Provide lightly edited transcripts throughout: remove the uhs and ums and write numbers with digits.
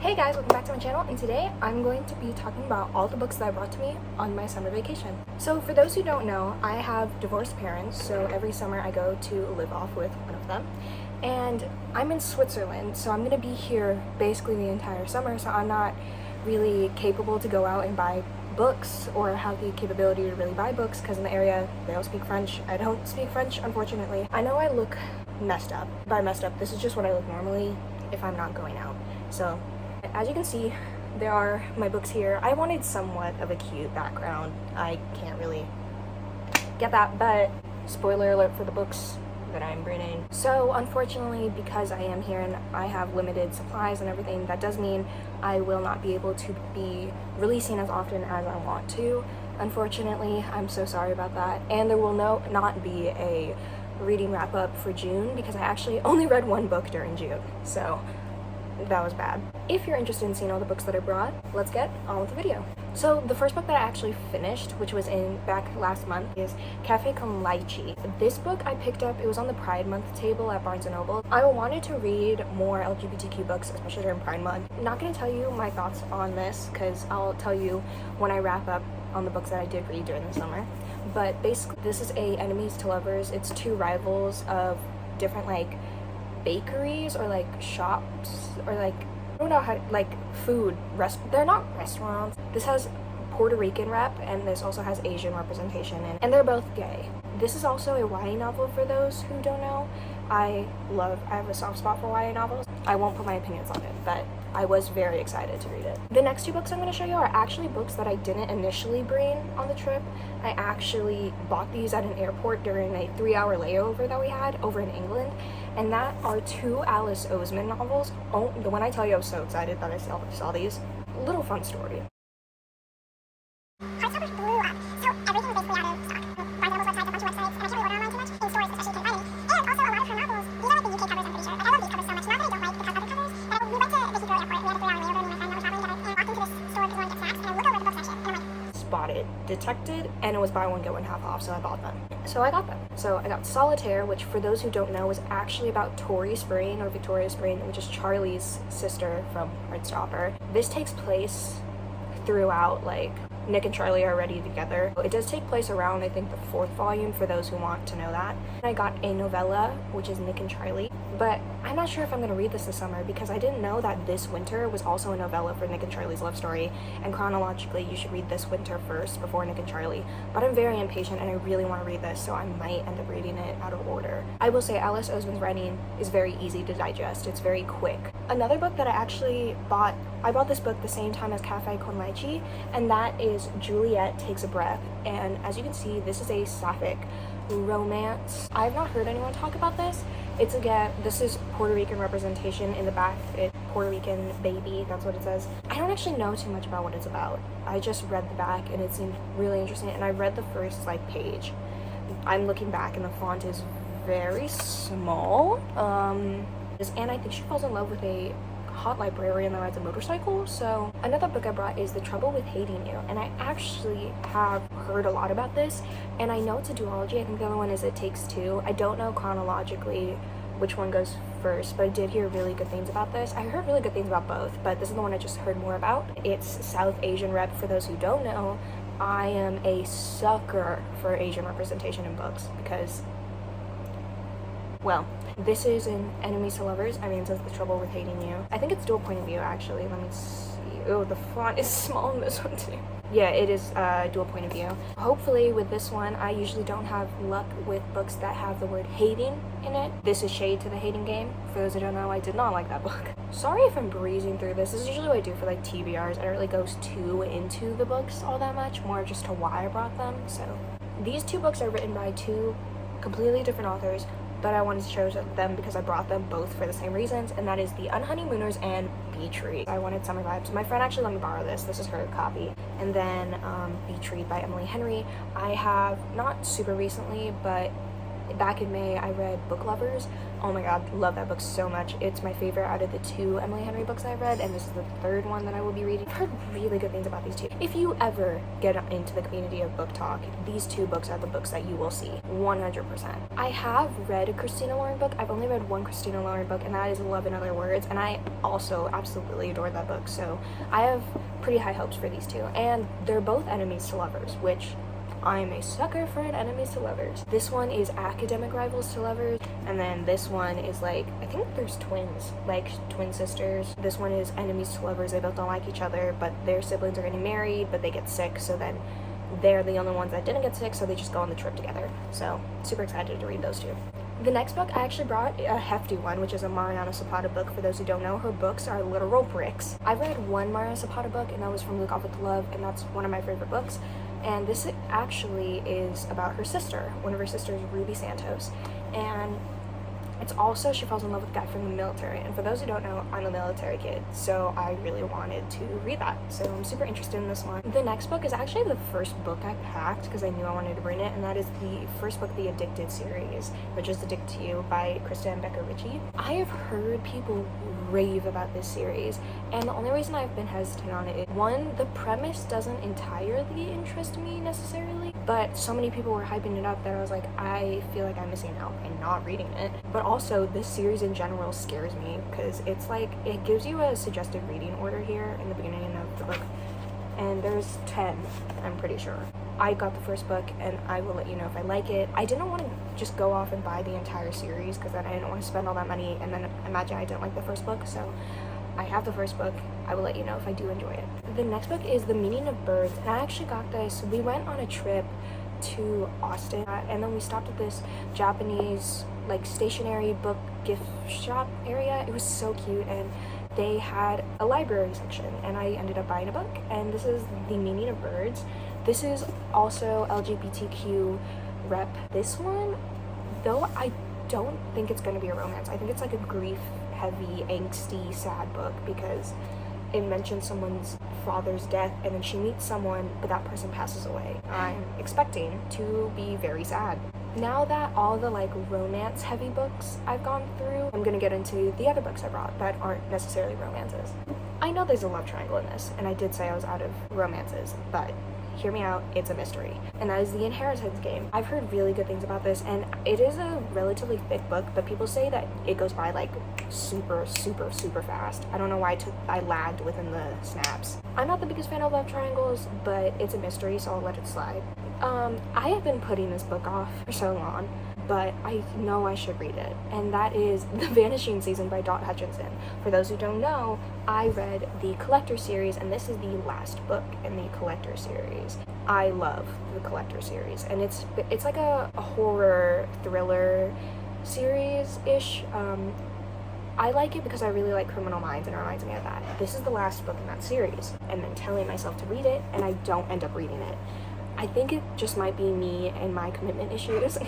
Hey guys, welcome back to my channel, and today I'm going to be talking about all the books that I brought to me on my summer vacation. So for those who don't know, I have divorced parents, so every summer I go to live off with one of them. And I'm in Switzerland, so I'm going to be here basically the entire summer, so I'm not really capable to go out and buy books or have the capability to really buy books because in the area they don't speak French. I don't speak French, unfortunately. I know I look messed up. By messed up, this is just what I look normally if I'm not going out. So as you can see, there are my books here. I wanted somewhat of a cute background. I can't really get that, but spoiler alert for the books that I'm bringing. So unfortunately, because I am here and I have limited supplies and everything, that does mean I will not be able to be releasing as often as I want to. Unfortunately, I'm so sorry about that. And there will not be a reading wrap up for June because I actually only read one book during June. So that was bad. If you're interested in seeing all the books that I brought, let's get on with the video. So the first book that I actually finished, which was back last month, is Café con Leche. This book I picked up, it was on the Pride Month table at Barnes & Noble. I wanted to read more LGBTQ books, especially during Pride Month. I'm not going to tell you my thoughts on this because I'll tell you when I wrap up on the books that I did read during the summer. But basically, this is a enemies to lovers. It's two rivals of different bakeries or shops or I don't know how they're not restaurants. This has Puerto Rican rep and this also has Asian representation in, and they're both gay. This is also a YA novel for those who don't know. I have a soft spot for YA novels. I won't put my opinions on it, but I was very excited to read it. The next two books I'm going to show you are actually books that I didn't initially bring on the trip. I actually bought these at an airport during a 3-hour layover that we had over in England, and that are two Alice Oseman novels. Oh, when I tell you I was so excited that I saw these, little fun story. Heartstopper blew up, so everything was basically out of stock. Barnes & Noble's website, a bunch of websites, and I can't really order online too much. In stores, especially, you can't find any. And also, a lot of her novels, these are the UK covers, I'm pretty sure. I love these covers so much. Not that I don't like the cover covers, but we went to Vicky Heathrow Airport. We had a 3-hour layover, me and my friend that was traveling together, and walked into this store because we wanted to get snacks, and I look over at the book section, and I'm like, Spotted, detected, and it was buy one get one half off, so I bought them. So I got them. So I got Solitaire, which for those who don't know is actually about Tori Spring, or Victoria Spring, which is Charlie's sister from Heartstopper. This takes place throughout Nick and Charlie are already together. It does take place around, I think, the 4th volume for those who want to know that. I got a novella, which is Nick and Charlie, but I'm not sure if I'm going to read this summer because I didn't know that This Winter was also a novella for Nick and Charlie's love story, and chronologically you should read This Winter first before Nick and Charlie. But I'm very impatient and I really want to read this, so I might end up reading it out of order. I will say Alice Oseman's writing is very easy to digest. It's very quick. Another book that I bought this book the same time as Café con Leche, and that is Juliet Takes a Breath. And as you can see, this is a sapphic romance. I've not heard anyone talk about this. This is Puerto Rican representation in the back. It's Puerto Rican baby, that's what it says. I don't actually know too much about what it's about. I just read the back and it seemed really interesting, and I read the first page. I'm looking back and the font is very small. And I think she falls in love with a hot librarian that rides a motorcycle. So another book I brought is The Trouble with Hating You, and I actually have heard a lot about this, and I know it's a duology. I think the other one is It Takes Two. I don't know chronologically which one goes first, but I did hear really good things about this. I heard really good things about both, but this is the one I just heard more about. It's South Asian rep. For those who don't know, I am a sucker for Asian representation in books because, well, this is in Enemies to Lovers. I mean, it says The Trouble with Hating You. I think it's dual point of view, actually. Let me see. Oh, the font is small in this one, too. Yeah, it is dual point of view. Hopefully, with this one, I usually don't have luck with books that have the word hating in it. This is Shade to the Hating Game. For those who don't know, I did not like that book. Sorry if I'm breezing through this. This is usually what I do for TBRs. I don't really go too into the books all that much, more just to why I brought them. So these two books are written by two completely different authors, but I wanted to show them because I brought them both for the same reasons, and that is The Unhoneymooners and Beach Read. I wanted summer vibes. My friend actually let me borrow this. This is her copy. And then Beach Read by Emily Henry. I have, not super recently, but back in May, I read Book Lovers Oh my god, love that book so much. It's my favorite out of the 2 Emily Henry books I've read, and this is the 3rd one that I will be reading. I've heard really good things about these 2. If you ever get into the community of book talk, these 2 books are the books that you will see, 100%. I have read a Christina Lauren book. I've only read one Christina Lauren book, and that is Love in Other Words, and I also absolutely adore that book, so I have pretty high hopes for these 2. And they're both enemies to lovers, which I'm a sucker for an enemies to lovers. This one is academic rivals to lovers, and then this one is like, I think there's twins, like twin sisters. This one is enemies to lovers. They both don't like each other, but their siblings are getting married, but they get sick, so then they're the only ones that didn't get sick, so they just go on the trip together. So super excited to read those 2. The next book, I actually brought a hefty one, which is a Mariana Zapata book. For those who don't know, her books are literal bricks. I've read one Mariana Zapata book, and that was from Look Off with Love, and that's one of my favorite books. And this actually is about her sister, one of her sisters, Ruby Santos. And it's also, she falls in love with a guy from the military. And for those who don't know, I'm a military kid, so I really wanted to read that. So I'm super interested in this one. The next book is actually the first book I packed because I knew I wanted to bring it, and that is the first book of the Addicted series, which is Addicted to You by Krista and Becca Ritchie. I have heard people rave about this series, and the only reason I've been hesitant on it is, one, the premise doesn't entirely interest me necessarily, but so many people were hyping it up that I was like, I feel like I'm missing out and not reading it. But also, this series in general scares me because it's like, it gives you a suggested reading order here in the beginning of the book, and there's 10, I'm pretty sure. I got the first book, and I will let you know if I like it. I didn't want to just go off and buy the entire series because then I didn't want to spend all that money and then imagine I didn't like the first book, so I have the first book. I will let you know if I do enjoy it. The next book is The Meaning of Birds, and I actually got this. We went on a trip to Austin, and then we stopped at this Japanese like stationery book gift shop area. It was so cute, and they had a library section, and I ended up buying a book, and this is The Meaning of Birds. This is also LGBTQ rep. This one, though, I don't think it's going to be a romance. I think it's like a grief-heavy, angsty, sad book because it mentions someone's father's death, and then she meets someone, but that person passes away. I'm expecting to be very sad. Now that all the like romance heavy books I've gone through, I'm gonna get into the other books I brought that aren't necessarily romances. I know there's a love triangle in this, and I did say I was out of romances, but hear me out, it's a mystery. And that is The Inheritance Game. I've heard really good things about this, and it is a relatively thick book, but people say that it goes by like super fast. I don't know why I lagged within the snaps. I'm not the biggest fan of love triangles, but it's a mystery, so I'll let it slide. I have been putting this book off for so long, but I know I should read it, and that is The Vanishing Season by Dot Hutchinson. For those who don't know, I read the Collector series, and this is the last book in the Collector series. I love the Collector series, and it's like a horror thriller series-ish. I like it because I really like Criminal Minds, and it reminds me of that. This is the last book in that series, and then telling myself to read it, and I don't end up reading it. I think it just might be me and my commitment issues.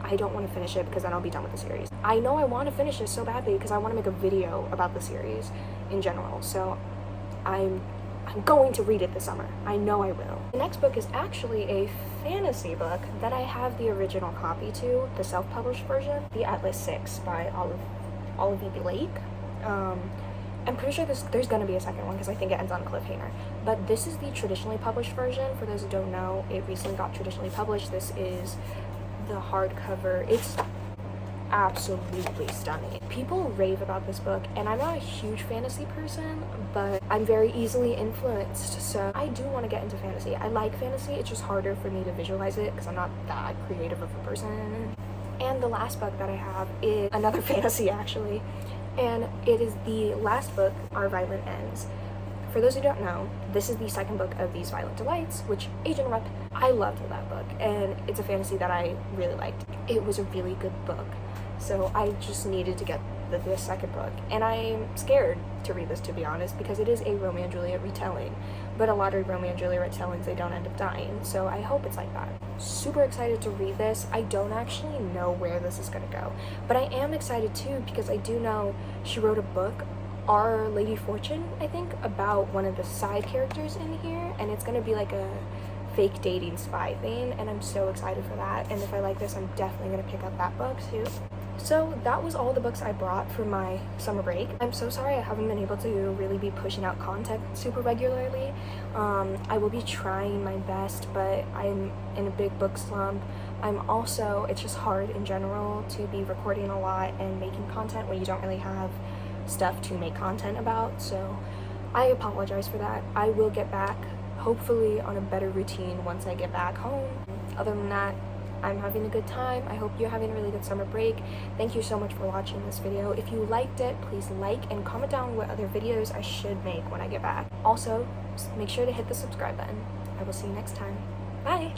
I don't want to finish it because then I'll be done with the series. I know I want to finish it so badly because I want to make a video about the series in general, so I'm going to read it this summer. I know I will. The next book is actually a fantasy book that I have the original copy to, the self-published version, The Atlas 6 by Olive E. Blake. I'm pretty sure there's going to be a second one because I think it ends on a cliffhanger. But this is the traditionally published version. For those who don't know, it recently got traditionally published. This is the hardcover. It's absolutely stunning. People rave about this book, and I'm not a huge fantasy person, but I'm very easily influenced, so I do want to get into fantasy. I like fantasy, it's just harder for me to visualize it because I'm not that creative of a person. And the last book that I have is another fantasy, actually, and it is the last book, Our Violent Ends. For those who don't know, this is the second book of These Violent Delights, which Agent Rep, I loved that book, and it's a fantasy that I really liked. It was a really good book, so I just needed to get the second book, and I'm scared to read this, to be honest, because it is a Romeo and Juliet retelling, but a lot of Romeo and Juliet retellings, they don't end up dying, so I hope it's like that. Super excited to read this. I don't actually know where this is going to go, but I am excited too because I do know she wrote a book, Our Lady Fortune, I think, about one of the side characters in here, and it's going to be like a fake dating spy thing, and I'm so excited for that. And if I like this, I'm definitely going to pick up that book too. So that was all the books I brought for my summer break. I'm so sorry I haven't been able to really be pushing out content super regularly. I will be trying my best, but I'm in a big book slump. It's just hard in general to be recording a lot and making content when you don't really have stuff to make content about. So I apologize for that. I will get back, hopefully on a better routine once I get back home. Other than that, I'm having a good time. I hope you're having a really good summer break. Thank you so much for watching this video. If you liked it, please like and comment down what other videos I should make when I get back. Also, make sure to hit the subscribe button. I will see you next time. Bye!